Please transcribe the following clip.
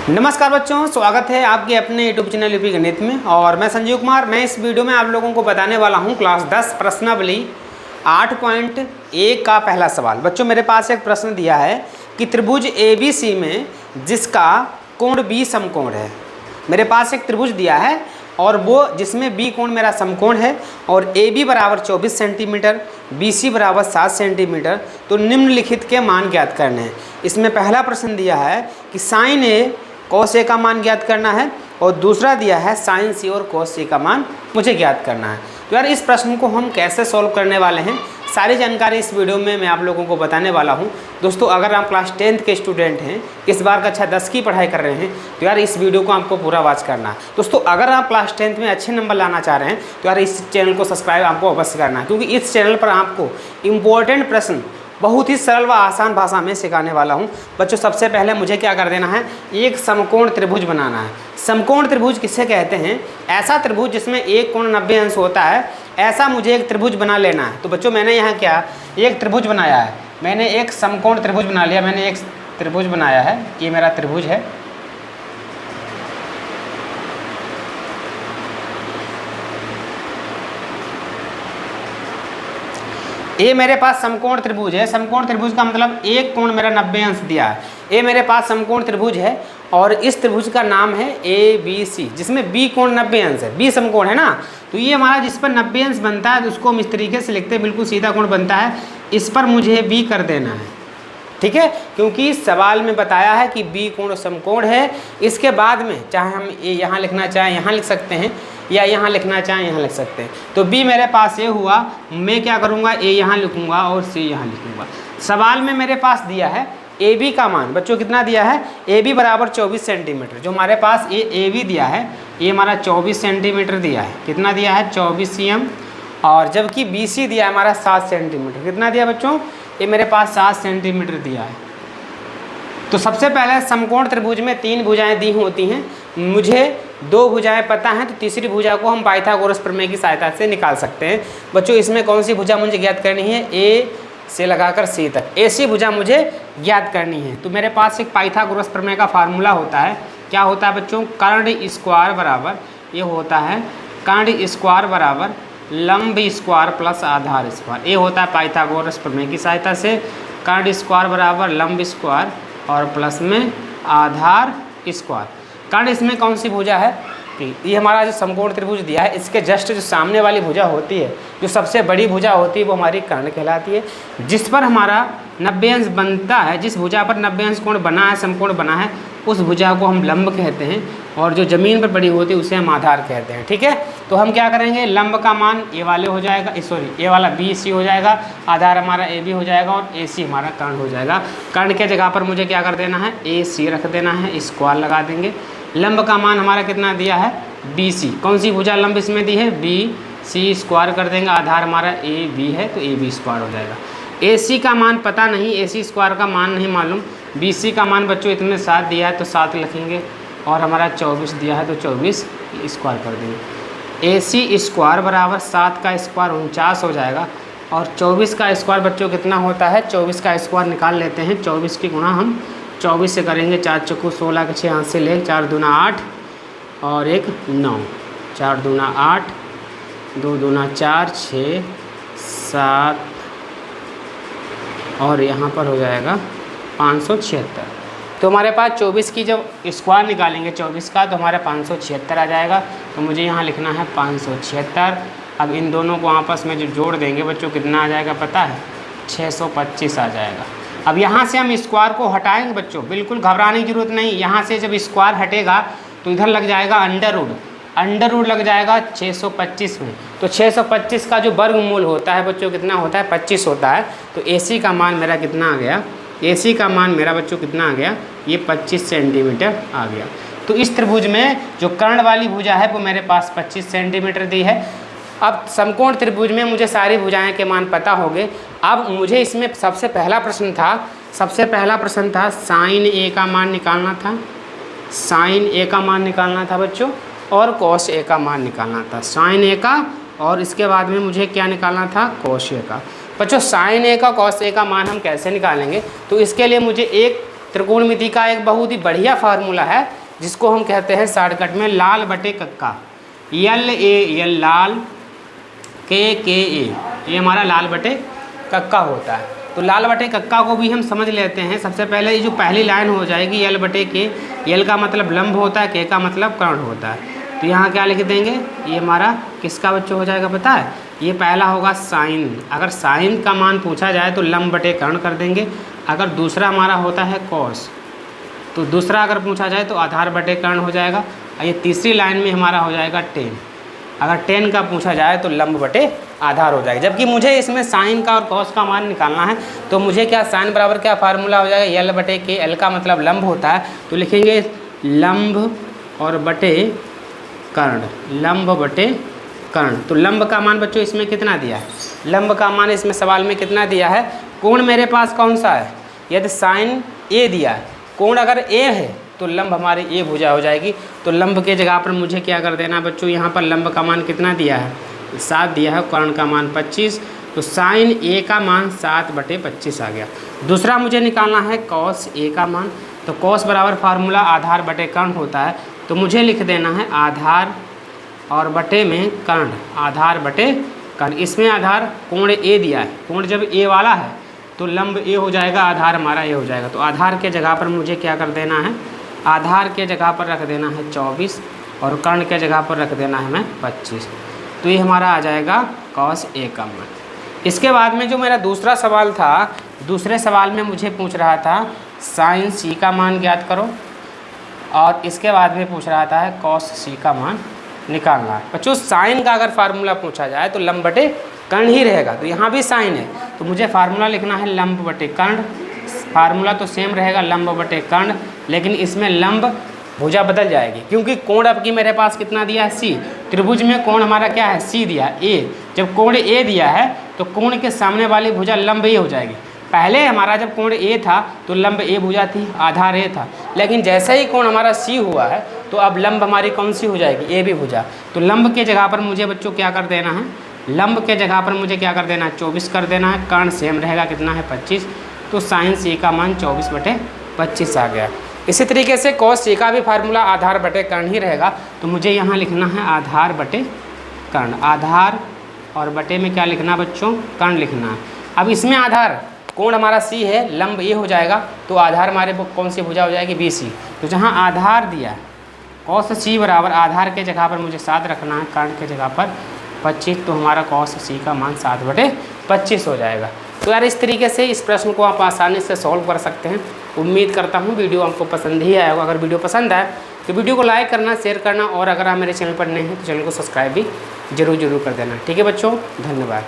नमस्कार बच्चों, स्वागत है आपके अपने यूट्यूब चैनल यूपी गणित में। और मैं संजीव कुमार। मैं इस वीडियो में आप लोगों को बताने वाला हूं क्लास 10 प्रश्नावली 8.1 का पहला सवाल। बच्चों, मेरे पास एक प्रश्न दिया है कि त्रिभुज ABC में जिसका कोण B समकोण है। मेरे पास एक त्रिभुज दिया है और वो जिसमें B कोण मेरा समकोण है और AB बराबर 24 सेंटीमीटर, BC बराबर 7 सेंटीमीटर। तो निम्नलिखित के मान ज्ञात करने हैं। इसमें पहला प्रश्न दिया है कि साइन A cos A का मान ज्ञात करना है और दूसरा दिया है साइन C और cos C का मान मुझे ज्ञात करना है। तो यार, इस प्रश्न को हम कैसे सॉल्व करने वाले हैं, सारी जानकारी इस वीडियो में मैं आप लोगों को बताने वाला हूं। दोस्तों, अगर आप क्लास 10th के स्टूडेंट हैं, इस बार कक्षा 10 की पढ़ाई कर रहे हैं, तो यार इस वीडियो को आपको पूरा वॉच करना है। दोस्तों, अगर आप क्लास 10th में अच्छे नंबर लाना चाह रहे हैं तो यार इस चैनल को सब्सक्राइब आपको अवश्य करना है, क्योंकि इस चैनल पर आपको इम्पोर्टेंट प्रश्न बहुत ही सरल व आसान भाषा में सिखाने वाला हूं। बच्चों, सबसे पहले मुझे क्या कर देना है, एक समकोण त्रिभुज बनाना है। समकोण त्रिभुज किसे कहते हैं? ऐसा त्रिभुज जिसमें एक कोण 90 अंश होता है, ऐसा मुझे एक त्रिभुज बना लेना है। तो बच्चों, मैंने यहाँ क्या एक त्रिभुज बनाया है, मैंने एक समकोण त्रिभुज बना लिया। मैंने एक त्रिभुज बनाया है, ये मेरा त्रिभुज है। ये मेरे पास समकोण त्रिभुज है। समकोण त्रिभुज का मतलब एक कोण मेरा 90 अंश दिया है। ये मेरे पास समकोण त्रिभुज है और इस त्रिभुज का नाम है ABC, जिसमें B कोण 90 अंश है। B समकोण है ना, तो ये हमारा जिस पर 90 अंश बनता है तो उसको हम इस तरीके से लिखते हैं, बिल्कुल सीधा कोण बनता है। इस पर मुझे B कर देना है, ठीक है, क्योंकि सवाल में बताया है कि B कोण समकोण है। इसके बाद में चाहे हम ये यहाँ लिखना चाहें यहाँ लिख सकते हैं, या यहाँ लिखना चाहें यहाँ लिख सकते हैं। तो B मेरे पास ये हुआ, मैं क्या करूँगा, A यहाँ लिखूँगा और C यहाँ लिखूँगा। सवाल में मेरे पास दिया है AB का मान। बच्चों, कितना दिया है? AB बराबर 24 सेंटीमीटर। जो हमारे पास ये AB दिया है, ये हमारा 24 सेंटीमीटर दिया है। कितना दिया है? 24 cm। और जबकि BC दिया है हमारा 7 सेंटीमीटर। कितना दिया बच्चों? ये मेरे पास 7 सेंटीमीटर दिया है। तो सबसे पहले समकोण त्रिभुज में 3 भुजाएं दी होती हैं। मुझे 2 भुजाएं पता हैं, तो तीसरी भुजा को हम पाइथागोरस प्रमेय की सहायता से निकाल सकते हैं। बच्चों, इसमें कौन सी भुजा मुझे ज्ञात करनी है? A से लगाकर C तक AC भुजा मुझे ज्ञात करनी है। तो मेरे पास एक पाइथागोरस प्रमेय का फार्मूला होता है। क्या होता है बच्चों? कर्ण स्क्वायर बराबर, ये होता है कर्ण स्क्वायर बराबर लंब स्क्वायर प्लस आधार स्क्वायर। ये होता है पाइथागोरस प्रमेय की सहायता से। कर्ण स्क्वायर बराबर लंब स्क्वायर और प्लस में आधार स्क्वायर। कर्ण इसमें कौन सी भुजा है? ये हमारा जो समकोण त्रिभुज दिया है, इसके जस्ट जो सामने वाली भुजा होती है, जो सबसे बड़ी भुजा होती है, वो हमारी कर्ण कहलाती है। जिस पर हमारा 90 अंश बनता है, जिस भुजा पर 90 अंश कोण बना है, समकोण बना है, उस भुजा को हम लंब कहते हैं। और जो ज़मीन पर पड़ी होती है उसे हम आधार कहते हैं, ठीक है। तो हम क्या करेंगे, लंब का मान ये वाले हो जाएगा, सॉरी ये वाला BC हो जाएगा, आधार हमारा AB हो जाएगा और AC हमारा कर्ण हो जाएगा। कर्ण के जगह पर मुझे क्या कर देना है, AC रख देना है, स्क्वायर लगा देंगे। लंब का मान हमारा कितना दिया है? BC। कौन सी भुजा लंब इसमें दी है? BC, स्क्वायर कर देंगे। आधार हमारा AB है तो AB स्क्वायर हो जाएगा। AC का मान पता नहीं, AC स्क्वायर का मान नहीं मालूम। BC का मान बच्चों इतने 7 दिया है तो 7 लिखेंगे, और हमारा 24 दिया है तो 24 स्क्वायर कर देंगे। AC स्क्वायर बराबर 7 का स्क्वायर 49 हो जाएगा, और 24 का स्क्वायर बच्चों कितना होता है? 24 का स्क्वायर निकाल लेते हैं। 24 की गुणा हम 24 से करेंगे। 4 चौको 16 के 6 हाथ से ले, 4 दूना 8 और 1 9, 4 दूना 8, 2 दूना 4, 6 7 और यहाँ पर हो जाएगा 576। तो हमारे पास 24 की जब स्क्वायर निकालेंगे 24 का, तो हमारा 576 आ जाएगा। तो मुझे यहाँ लिखना है 576। अब इन दोनों को आपस में जो जोड़ देंगे बच्चों, कितना आ जाएगा पता है? 625 आ जाएगा। अब यहाँ से हम स्क्वायर को हटाएंगे बच्चों, बिल्कुल घबराने की जरूरत नहीं। यहाँ से जब स्क्वायर हटेगा तो इधर लग जाएगा अंडर रूट लग जाएगा 625 में। तो 625 का जो वर्गमूल होता है बच्चों, कितना होता है? 25 होता है। तो AC का मान मेरा कितना आ गया? AC का मान मेरा बच्चों कितना आ गया? ये 25 सेंटीमीटर आ गया। तो इस त्रिभुज में जो कर्ण वाली भुजा है वो मेरे पास 25 सेंटीमीटर दी है। अब समकोण त्रिभुज में मुझे सारी भुजाएं के मान पता हो गए। अब मुझे इसमें सबसे पहला प्रश्न था साइन A का मान निकालना था। साइन A का मान निकालना था बच्चों, और कॉस A का मान निकालना था। साइन A का, और इसके बाद में मुझे क्या निकालना था? कॉस A का। बच्चों, साइन A का कॉस A का मान हम कैसे निकालेंगे? तो इसके लिए मुझे एक त्रिकोणमिति का एक बहुत ही बढ़िया फार्मूला है, जिसको हम कहते हैं शॉर्टकट में लाल बटे कक्का। LA लाल, के ए, ये हमारा लाल बटे कक्का होता है। तो लाल बटे कक्का को भी हम समझ लेते हैं। सबसे पहले ये जो पहली लाइन हो जाएगी L बटे के, L का मतलब लंब होता है, के का मतलब कर्ण होता है। तो यहाँ क्या लिख देंगे, ये हमारा किसका बच्चों हो जाएगा पता है, ये पहला होगा साइन। अगर साइन का मान पूछा जाए तो लंब बटे कर्ण कर देंगे। अगर दूसरा हमारा होता है कॉस, तो दूसरा अगर पूछा जाए तो आधार बटे कर्ण हो जाएगा। और ये तीसरी लाइन में हमारा हो जाएगा टेन। अगर टेन का पूछा जाए तो लंब बटे आधार हो जाएगा। जबकि मुझे इसमें साइन का और कॉस का मान निकालना है, तो मुझे क्या साइन बराबर क्या फार्मूला हो जाएगा, L बटे के, L का मतलब लंब होता है, तो लिखेंगे लंब और बटे कर्ण, लंब बटे कर्ण। तो लंब का मान बच्चों इसमें कितना दिया है, लंब का मान इसमें सवाल में कितना दिया है, कोण मेरे पास कौन सा है, यदि साइन A दिया है, कोण अगर A है तो लंब हमारी A भुजा हो जाएगी। तो लंब के जगह पर मुझे क्या कर देना बच्चों, यहाँ पर लंब का मान कितना दिया है, 7 दिया है, कर्ण का मान 25, तो साइन A का मान 7 बटे 25 आ गया। दूसरा मुझे निकालना है कॉस A का मान। तो कॉस बराबर फार्मूला आधार बटे कर्ण होता है, तो मुझे लिख देना है आधार और बटे में कर्ण, आधार बटे कर्ण। इसमें आधार कोण A दिया है, कोण जब A वाला है तो लंब A हो जाएगा, आधार हमारा A हो जाएगा। तो आधार के जगह पर मुझे क्या कर देना है, आधार के जगह पर रख देना है 24 और कर्ण के जगह पर रख देना है हमें 25। तो ये हमारा आ जाएगा कॉस A का मान। इसके बाद में जो मेरा दूसरा सवाल था, दूसरे सवाल में मुझे पूछ रहा था साइन C का मान ज्ञात करो, और इसके बाद में पूछ रहा था कॉस C का मान निकालना है। बच्चों साइन का अगर फार्मूला पूछा जाए तो लंब बटे कर्ण ही रहेगा। तो यहाँ भी साइन है, तो मुझे फार्मूला लिखना है लंब बटे कर्ण। फार्मूला तो सेम रहेगा लंब बटे कर्ण, लेकिन इसमें लंब भुजा बदल जाएगी, क्योंकि कोण अब की मेरे पास कितना दिया है C। त्रिभुज में कोण हमारा क्या है, C दिया है, A। जब कोण A दिया है तो कोण के सामने वाली भुजा लंब A हो जाएगी। पहले हमारा जब कोण A था तो लंब A भुजा थी, आधार A था, लेकिन जैसे ही कोण हमारा C हुआ है तो अब लंब हमारी कौन सी हो जाएगी, A भी भुजा। तो लंब के जगह पर मुझे बच्चों क्या कर देना है, लंब के जगह पर मुझे क्या कर देना है, 24 कर देना है। कर्ण सेम रहेगा, कितना है 25। तो साइन C का मान 24 बटे 25 आ गया। इसी तरीके से कॉस C का भी फार्मूला आधार बटे कर्ण ही रहेगा। तो मुझे यहाँ लिखना है आधार बटे कर्ण, आधार और बटे में क्या लिखना बच्चों, कर्ण लिखना है। अब इसमें आधार कोण हमारा C है, लंब A हो जाएगा, तो आधार हमारे कौन सी भुजा हो जाएगी, BC। तो जहाँ आधार दिया है कॉस C बराबर आधार के जगह पर मुझे 7 रखना है, कर्ण के जगह पर 25, तो हमारा कॉस C का मान 7 बटे 25 हो जाएगा। तो यार इस तरीके से इस प्रश्न को आप आसानी से सॉल्व कर सकते हैं। उम्मीद करता हूँ वीडियो आपको पसंद ही आया होगा। अगर वीडियो पसंद आए तो वीडियो को लाइक करना, शेयर करना, और अगर आप मेरे चैनल पर नए हैं तो चैनल को सब्सक्राइब भी जरूर कर देना। ठीक है बच्चों, धन्यवाद।